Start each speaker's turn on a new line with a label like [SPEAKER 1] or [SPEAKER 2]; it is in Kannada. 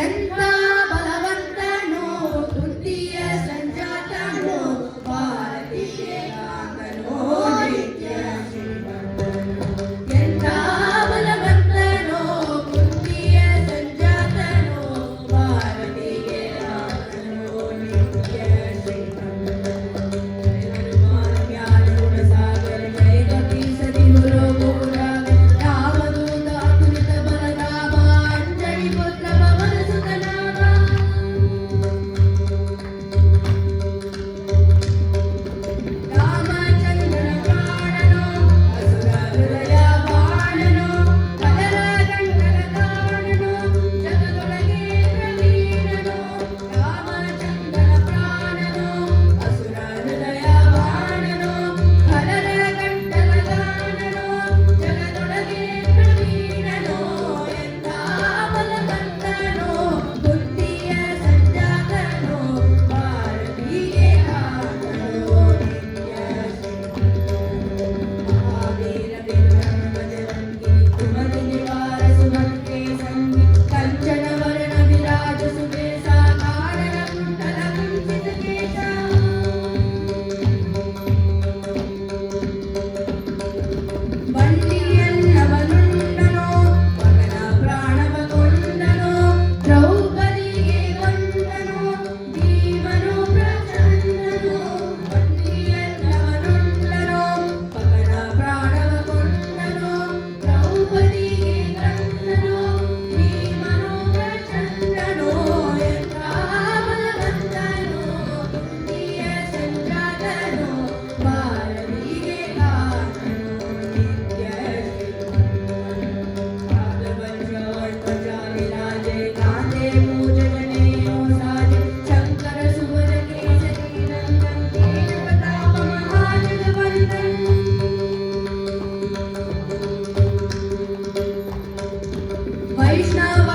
[SPEAKER 1] ಎಂತ ಬಲವಂತನು ಬುದ್ಧಿಯ ಸಂಜಾತನು ಭಾರತೀಯ ಕಾಂಗನು ನಿತ್ಯ ಶ್ರೀಮಂತನು ಎಂತ ಬಲವಂತನು ಬುದ್ಧಿಯ ಸಂಜಾತನು ಭಾರತೀಯ ಕಾಂಗನು ನಿತ್ಯ ಶ್ರೀಮಂತನು ಹನುಮಾನ ಜ್ಞಾನ ಗುಣ ಸಾಗರ ಜಯ ಗತಿ ಸದಿ ಗುರು ಗೋರಾಗ ರಾಮದೂತ ಅತುಲಿತ ಬಲರಾಮ ಅಂಜನಿ ಪುತ್ರ ಪವನ ಸುತನಾಮ ರಾಮಚಂದ್ರನ ಪ್ರಾಣನೋ ಅಸುರ ಹೃದಯ ಬಾಣನೋ ಕಲರ ಗಂಟಲ ಕಾಣನೋ ಜಗದೊಳಗೆ ಪ್ರವೀಣನೋ ರಾಮಚಂದ್ರನ ಪ್ರಾಣನೋ ಅಸುರ ಹೃದಯ ಬಾಣನೋ ಕಲರ ಗಂಟಲ ಕಾಣನೋ ಜಗದೊಳಗೆ ಪ್ರವೀಣನೋ ಎಂಥ ಬಲವಂತನೋ ಬುದ್ಧಿಯ ಸಂಜಾತನೋ ಭಾರತೀಯ ಕಾಂಗನೋ ನಿತ್ಯ ಮಹಾವೀರ ವಿಕ್ರಮ ಬಜರಂಗಿ ಕುಮತಿ ನಿವಾರ ಸುಮಂತೆ ಸಂಗಿ ಕಂಚನ ವರ್ಣ ವಿರಾಜ ಸುಬೇಸ ಕಾರಣ ಕುಂಡಲ ಕುಂಚಿತ ಕೇಶ ಬಂಡಿಯನ್ನವನುಂಡನೋ ಮಗನ ಪ್ರಾಣವ ಕೊಂಡನೋ ದ್ರೌಪದಿಗೆ ಕೊಂಡನೋ ಭೀಮನು ಪ್ರಚಂಡನೋ ಬಂಡಿಯನ್ನವನುಂಡನೋ ಮಗನ ಪ್ರಾಣವ ಕೊಂಡನೋ ದ್ರೌಪದಿಗೆ ಕೊಂಡನೋ ಭೀಮನು ಪ್ರಚಂಡನೋ ಎಂಥ ಬಲವಂತನೋ ಬುದ್ಧಿಯ ಸಂಜಾತನೋ ಭಾರತೀಯ ಕಾಂಗನೋ ನಿತ್ಯ ಶ್ರೀಮಂತನು ಕಾಂತೆ ಮೂಜನೆಯೋ ಸಾಜೆ ಶಂಕರ ಸುವರ ಕೇಸರಿ ನಂದನ್ ತೇಜ ಪ್ರತಾಪ ಮಹಾಜಗವಂದನ್ ವೈಷ್ಣವ